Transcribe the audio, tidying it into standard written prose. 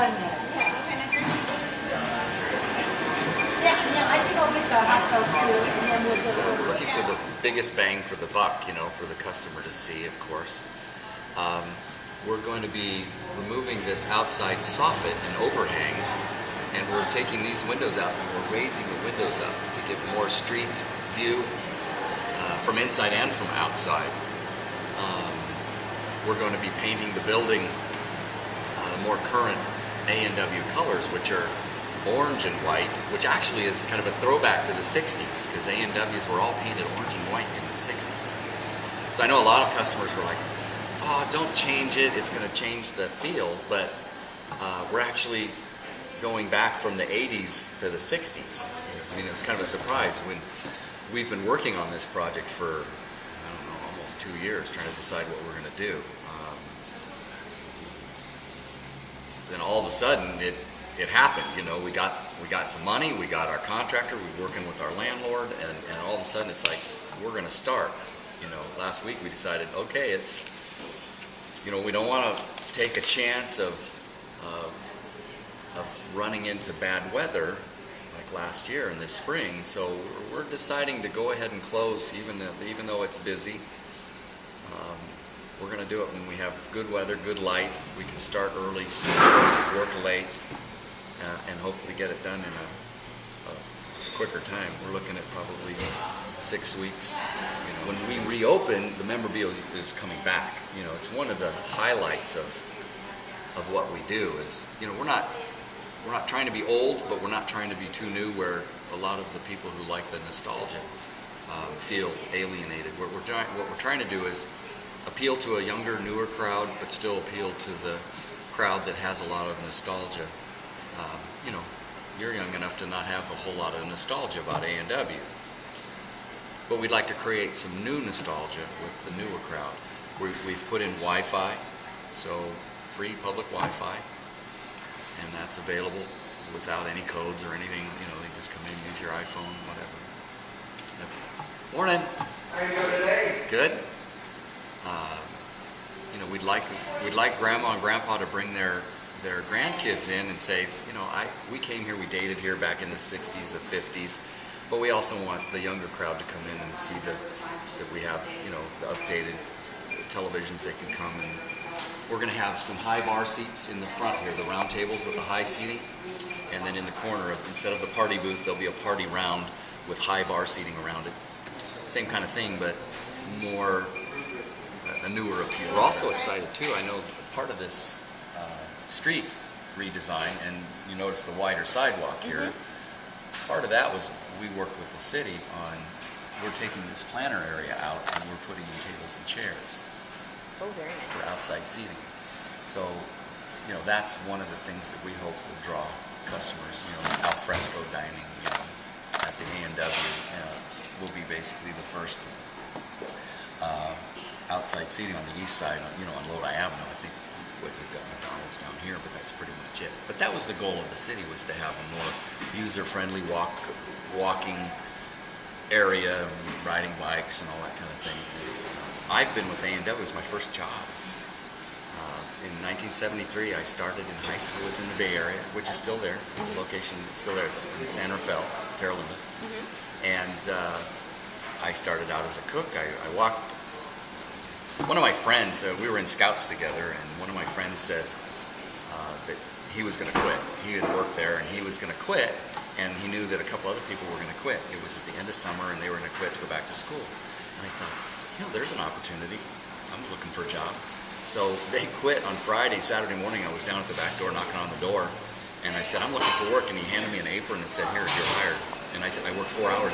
one then. Yeah, I think I'll get the hot dog too, and then we'll get So we're looking for the biggest bang for the buck, you know, for the customer to see, of course. We're going to be removing this outside soffit and overhang, and we're taking these windows out and we're raising the windows up to give more street view from inside and from outside. We're going to be painting the building more current A&W colors, which are orange and white, which actually is kind of a throwback to the 60s, because A&Ws were all painted orange and white in the 60s. So I know a lot of customers were like, oh, don't change it, it's going to change the feel, but we're actually going back from the 80s to the 60s. I mean, it was kind of a surprise when we've been working on this project for, I don't know, almost 2 years trying to decide what we're going to do. Then all of a sudden it happened, you know, we got some money, we got our contractor, we were working with our landlord, and all of a sudden it's like, we're going to start. You know, last week we decided, okay, it's, you know, we don't want to take a chance of running into bad weather like last year in this spring, so we're deciding to go ahead and close even though it's busy. We're going to do it when we have good weather, good light. We can start early, work late, and hopefully get it done in a quicker time. We're looking at probably 6 weeks. You know, when we reopen, the memorabilia is coming back. You know, it's one of the highlights of what we do. Is, you know, we're not trying to be old, but we're not trying to be too new, where a lot of the people who like the nostalgia feel alienated. What we're trying to do is appeal to a younger, newer crowd, but still appeal to the crowd that has a lot of nostalgia. You know, you're young enough to not have a whole lot of nostalgia about A&W. But we'd like to create some new nostalgia with the newer crowd. We've put in Wi-Fi, so free public Wi-Fi, and that's available without any codes or anything. You know, you just come in, use your iPhone, whatever. Okay. Morning. How are you doing today? Good. You know, we'd like Grandma and Grandpa to bring their grandkids in and say, you know, we came here, we dated here back in the 60s, the 50s, but we also want the younger crowd to come in and see that we have, you know, the updated televisions. They can come, and we're going to have some high bar seats in the front here, the round tables with the high seating, and then in the corner, instead of the party booth, there'll be a party round with high bar seating around it. Same kind of thing, but more a newer appeal. We're also excited too. I know part of this street redesign, and you notice the wider sidewalk here. Part of that was we worked with the city on, we're taking this planter area out and we're putting in tables and chairs for outside seating. So, you know, that's one of the things that we hope will draw customers. You know, al fresco dining, you know, at the A&W will be basically the first outside seating on the east side, you know, on Lodi Avenue. I think we've got McDonald's down here, but that's pretty much it. But that was the goal of the city, was to have a more user-friendly walking area, riding bikes and all that kind of thing. I've been with A&W, it was my first job. In 1973, I started in high school, was in the Bay Area, which is still there. The location is still there. It's in San Rafael, Terra Luna. And I started out as a cook. I walked. One of my friends, we were in Scouts together, and one of my friends said that he was going to quit. He had worked there, and he was going to quit, and he knew that a couple other people were going to quit. It was at the end of summer, and they were going to quit to go back to school. And I thought, you know, there's an opportunity. I'm looking for a job. So they quit on Friday. Saturday morning, I was down at the back door knocking on the door, and I said, I'm looking for work, and he handed me an apron and said, here, you're hired. And I said, I worked 4 hours.